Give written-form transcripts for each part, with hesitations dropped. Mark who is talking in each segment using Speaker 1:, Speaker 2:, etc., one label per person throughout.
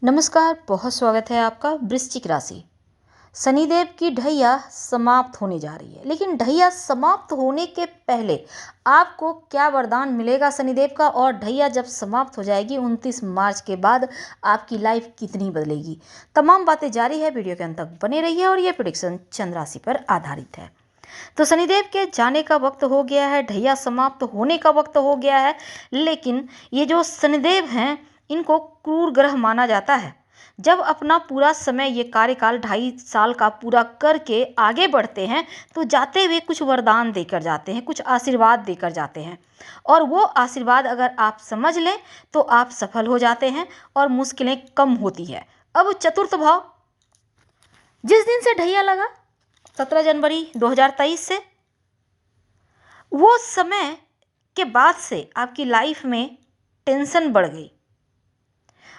Speaker 1: नमस्कार, बहुत स्वागत है आपका। वृश्चिक राशि, शनिदेव की ढैया समाप्त होने जा रही है, लेकिन ढैया समाप्त होने के पहले आपको क्या वरदान मिलेगा शनिदेव का, और ढैया जब समाप्त हो जाएगी 29 मार्च के बाद आपकी लाइफ कितनी बदलेगी, तमाम बातें जारी है। वीडियो के अंत तक बने रहिए और ये प्रेडिक्शन चंद्र राशि पर आधारित है। तो शनिदेव के जाने का वक्त हो गया है, ढैया समाप्त होने का वक्त हो गया है, लेकिन ये जो शनिदेव हैं इनको क्रूर ग्रह माना जाता है। जब अपना पूरा समय ये कार्यकाल 2.5 साल का पूरा करके आगे बढ़ते हैं तो जाते हुए कुछ वरदान देकर जाते हैं, कुछ आशीर्वाद देकर जाते हैं, और वो आशीर्वाद अगर आप समझ लें तो आप सफल हो जाते हैं और मुश्किलें कम होती है। अब चतुर्थ भाव, जिस दिन से ढैया लगा 17 जनवरी 2023 से, वो समय के बाद से आपकी लाइफ में टेंशन बढ़ गई।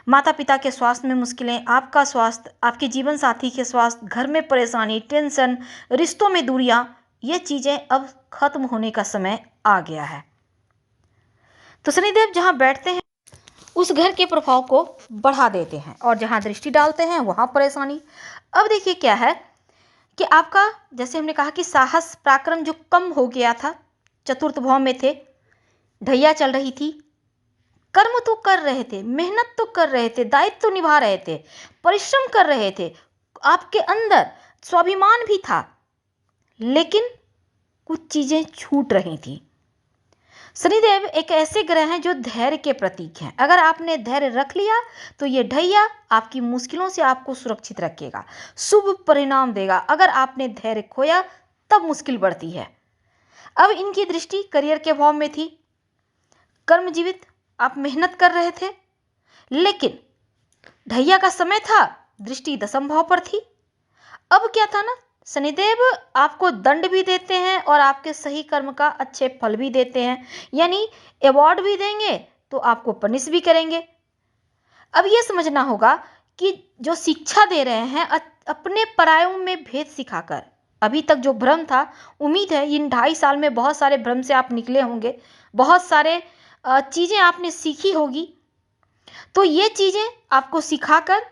Speaker 1: माता पिता के स्वास्थ्य में मुश्किलें, आपका स्वास्थ्य, आपके जीवन साथी के स्वास्थ्य, घर में परेशानी, टेंशन, रिश्तों में दूरियां, ये चीज़ें अब खत्म होने का समय आ गया है। तो शनिदेव जहां बैठते हैं उस घर के प्रभाव को बढ़ा देते हैं और जहां दृष्टि डालते हैं वहां परेशानी। अब देखिए क्या है कि आपका, जैसे हमने कहा कि साहस पराक्रम जो कम हो गया था, चतुर्थ भाव में थे, ढैया चल रही थी, कर्म तो कर रहे थे, मेहनत तो कर रहे थे, दायित्व तो निभा रहे थे, परिश्रम कर रहे थे, आपके अंदर स्वाभिमान भी था, लेकिन कुछ चीजें छूट रही थी। शनिदेव एक ऐसे ग्रह हैं जो धैर्य के प्रतीक हैं। अगर आपने धैर्य रख लिया तो ये ढैया आपकी मुश्किलों से आपको सुरक्षित रखेगा, शुभ परिणाम देगा। अगर आपने धैर्य खोया तब मुश्किल बढ़ती है। अब इनकी दृष्टि करियर के भाव में थी, कर्मजीवित, आप मेहनत कर रहे थे, लेकिन ढैया का समय था, दृष्टि दशम भाव पर थी। अब क्या था ना, शनिदेव आपको दंड भी देते हैं और आपके सही कर्म का अच्छे फल भी देते हैं, यानी अवार्ड भी देंगे तो आपको पनिश भी करेंगे। अब ये समझना होगा कि जो शिक्षा दे रहे हैं अपने परायों में भेद सिखाकर, अभी तक जो भ्रम था, उम्मीद है इन 2.5 साल में बहुत सारे भ्रम से आप निकले होंगे, बहुत सारे चीज़ें आपने सीखी होगी। तो ये चीज़ें आपको सिखाकर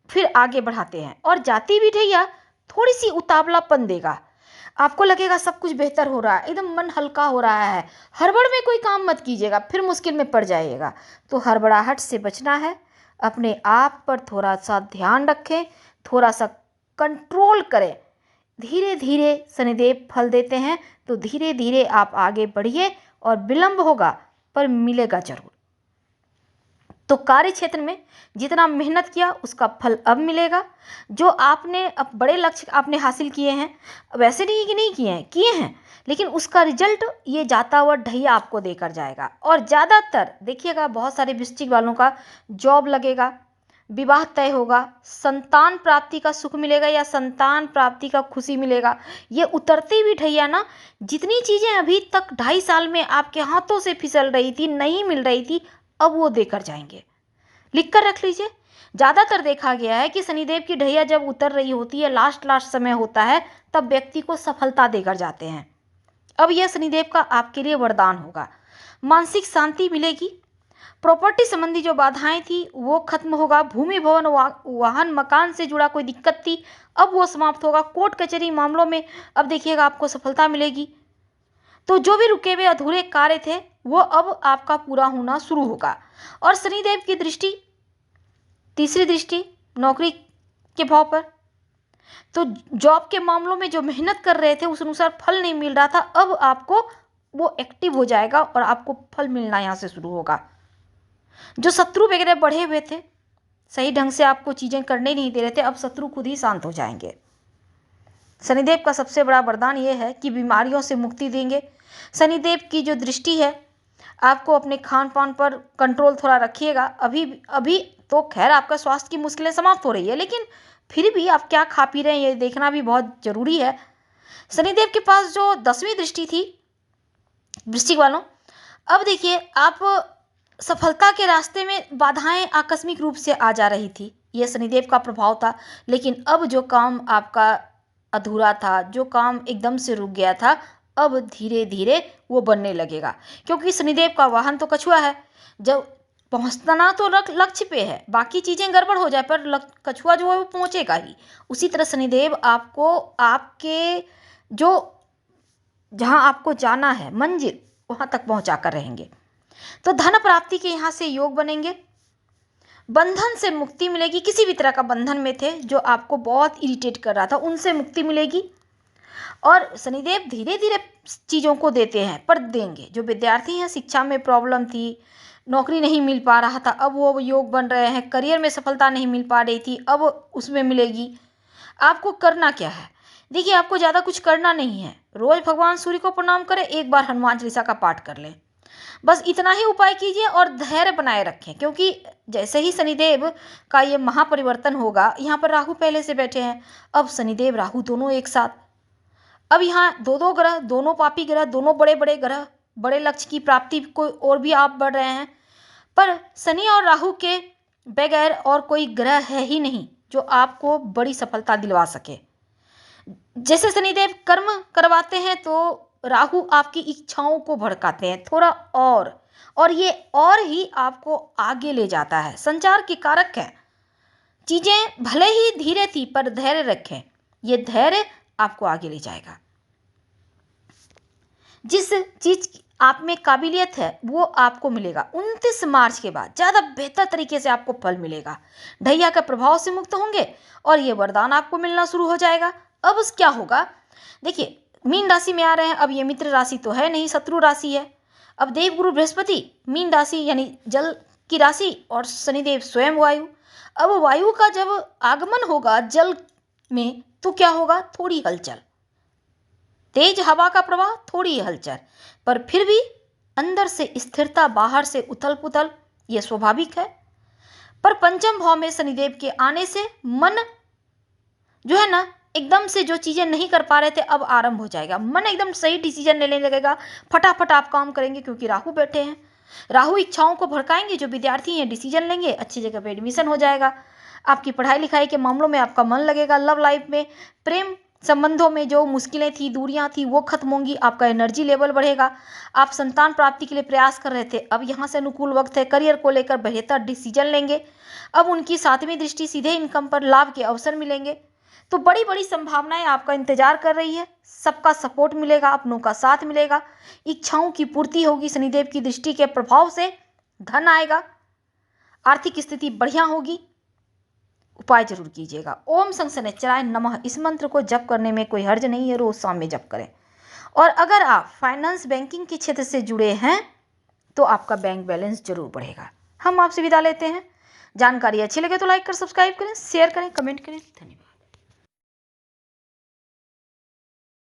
Speaker 1: फिर आगे बढ़ाते हैं, और जाती भी ढैया थोड़ी सी उतावलापन देगा। आपको लगेगा सब कुछ बेहतर हो रहा है, एकदम मन हल्का हो रहा है, हड़बड़ में कोई काम मत कीजिएगा, फिर मुश्किल में पड़ जाइएगा। तो हड़बड़ाहट से बचना है, अपने आप पर थोड़ा सा ध्यान रखें, थोड़ा सा कंट्रोल करें। धीरे धीरे शनिदेव फल देते हैं, तो धीरे धीरे आप आगे बढ़िए, और विलंब होगा पर मिलेगा जरूर। तो कार्य क्षेत्र में जितना मेहनत किया उसका फल अब मिलेगा। जो आपने अब बड़े लक्ष्य आपने हासिल किए हैं, वैसे नहीं कि नहीं किए हैं, लेकिन उसका रिजल्ट ये जाता हुआ ढैया आपको देकर जाएगा। और ज़्यादातर देखिएगा, बहुत सारे वृश्चिक वालों का जॉब लगेगा, विवाह तय होगा, संतान प्राप्ति का सुख मिलेगा या संतान प्राप्ति का खुशी मिलेगा। ये उतरती हुई ढैया ना, जितनी चीज़ें अभी तक 2.5 साल में आपके हाथों से फिसल रही थी, नहीं मिल रही थी, अब वो देकर जाएंगे। लिख कर रख लीजिए। ज़्यादातर देखा गया है कि शनिदेव की ढैया जब उतर रही होती है, लास्ट समय होता है, तब व्यक्ति को सफलता देकर जाते हैं। अब यह शनिदेव का आपके लिए वरदान होगा। मानसिक शांति मिलेगी, प्रॉपर्टी संबंधी जो बाधाएं थी वो खत्म होगा, भूमि भवन वाहन मकान से जुड़ा कोई दिक्कत थी अब वो समाप्त होगा, कोर्ट कचहरी मामलों में अब देखिएगा आपको सफलता मिलेगी। तो जो भी रुके हुए अधूरे कार्य थे वो अब आपका पूरा होना शुरू होगा। और शनिदेव की दृष्टि, तीसरी दृष्टि नौकरी के भाव पर, तो जॉब के मामलों में जो मेहनत कर रहे थे उस अनुसार फल नहीं मिल रहा था, अब आपको वो एक्टिव हो जाएगा और आपको फल मिलना यहाँ से शुरू होगा। जो शत्रु वगैरह बढ़े हुए थे, सही ढंग से आपको चीज़ें करने नहीं दे रहे थे, अब शत्रु खुद ही शांत हो जाएंगे। शनिदेव का सबसे बड़ा वरदान ये है कि बीमारियों से मुक्ति देंगे। शनिदेव की जो दृष्टि है, आपको अपने खान पान पर कंट्रोल थोड़ा रखिएगा। अभी अभी तो खैर आपका स्वास्थ्य की मुश्किलें समाप्त हो रही है, लेकिन फिर भी आप क्या खा पी रहे हैं ये देखना भी बहुत ज़रूरी है। शनिदेव के पास जो 10वीं दृष्टि थी वृश्चिक वालों, अब देखिए आप सफलता के रास्ते में बाधाएं आकस्मिक रूप से आ जा रही थी, यह शनिदेव का प्रभाव था। लेकिन अब जो काम आपका अधूरा था, जो काम एकदम से रुक गया था, अब धीरे धीरे वो बनने लगेगा, क्योंकि शनिदेव का वाहन तो कछुआ है। जब पहुंचना तो लक्ष्य पे है, बाकी चीज़ें गड़बड़ हो जाए पर कछुआ जो है वो पहुंचेगा ही। उसी तरह शनिदेव आपको आपके जो जहां आपको जाना है मंजिल वहां तक पहुंचा कर रहेंगे। तो धन प्राप्ति के यहाँ से योग बनेंगे, बंधन से मुक्ति मिलेगी। किसी भी तरह का बंधन में थे जो आपको बहुत इरिटेट कर रहा था, उनसे मुक्ति मिलेगी। और शनिदेव धीरे धीरे चीज़ों को देते हैं पर देंगे। जो विद्यार्थी हैं, शिक्षा में प्रॉब्लम थी, नौकरी नहीं मिल पा रहा था, अब वो योग बन रहे हैं। करियर में सफलता नहीं मिल पा रही थी, अब उसमें मिलेगी। आपको करना क्या है, देखिए आपको ज़्यादा कुछ करना नहीं है। रोज़ भगवान सूर्य को प्रणाम करें, एक बार हनुमान चालीसा का पाठ कर लें, बस इतना ही उपाय कीजिए और धैर्य बनाए रखें। क्योंकि जैसे ही शनिदेव का ये महापरिवर्तन होगा, यहाँ पर राहु पहले से बैठे हैं, अब शनिदेव राहु दोनों एक साथ। अब यहाँ दो ग्रह, दोनों पापी ग्रह, दोनों बड़े बड़े ग्रह, बड़े लक्ष्य की प्राप्ति को और भी आप बढ़ रहे हैं। पर शनि और राहु के बगैर और कोई ग्रह है ही नहीं जो आपको बड़ी सफलता दिलवा सके। जैसे शनिदेव कर्म करवाते हैं तो राहु आपकी इच्छाओं को भड़काते हैं थोड़ा और ये और ही आपको आगे ले जाता है। संचार के कारक है। चीजें भले ही धीरे थी पर धैर्य रखें, ये धैर्य आपको आगे ले जाएगा। जिस चीज आप में काबिलियत है वो आपको मिलेगा। 29 मार्च के बाद ज़्यादा बेहतर तरीके से आपको फल मिलेगा। ढैया के प्रभाव से मुक्त होंगे और ये वरदान आपको मिलना शुरू हो जाएगा। अब उस क्या होगा, देखिए मीन राशि में आ रहे हैं। अब ये मित्र राशि तो है नहीं, शत्रु राशि है। अब देवगुरु बृहस्पति मीन राशि यानी जल की राशि और शनिदेव स्वयं वायु। अब वायु का जब आगमन होगा जल में तो क्या होगा, थोड़ी हलचल, तेज हवा का प्रवाह, थोड़ी हलचल, पर फिर भी अंदर से स्थिरता, बाहर से उथल पुथल, यह स्वाभाविक है। पर पंचम भाव में शनिदेव के आने से मन जो है ना, एकदम से जो चीजें नहीं कर पा रहे थे अब आरंभ हो जाएगा। मन एकदम सही डिसीजन लेने लगेगा, फटाफट आप काम करेंगे क्योंकि राहु बैठे हैं। राहु इच्छाओं को भड़काएंगे, जो विद्यार्थी हैं डिसीजन लेंगे, अच्छी जगह पे एडमिशन हो जाएगा। आपकी पढ़ाई लिखाई के मामलों में आपका मन लगेगा। लव लाइफ में, प्रेम संबंधों में जो मुश्किलें थी, दूरियां थी, वो खत्म होंगी। आपका एनर्जी लेवल बढ़ेगा। आप संतान प्राप्ति के लिए प्रयास कर रहे थे, अब यहाँ से अनुकूल वक्त है। करियर को लेकर बेहतर डिसीजन लेंगे। अब उनकी 7वीं दृष्टि, सीधे इनकम पर लाभ के अवसर मिलेंगे। तो बड़ी बड़ी संभावनाएं आपका इंतजार कर रही है। सबका सपोर्ट मिलेगा, अपनों का साथ मिलेगा, इच्छाओं की पूर्ति होगी। शनिदेव की दृष्टि के प्रभाव से धन आएगा, आर्थिक स्थिति बढ़िया होगी। उपाय जरूर कीजिएगा। ओम शं शनैश्चराय नमः, इस मंत्र को जप करने में कोई हर्ज नहीं है, रोज शाम में जप करें। और अगर आप फाइनेंस बैंकिंग के क्षेत्र से जुड़े हैं तो आपका बैंक बैलेंस जरूर बढ़ेगा। हम आपसे विदा लेते हैं। जानकारी अच्छी लगे तो लाइक कर, सब्सक्राइब करें, शेयर करें, कमेंट करें। धन्यवाद।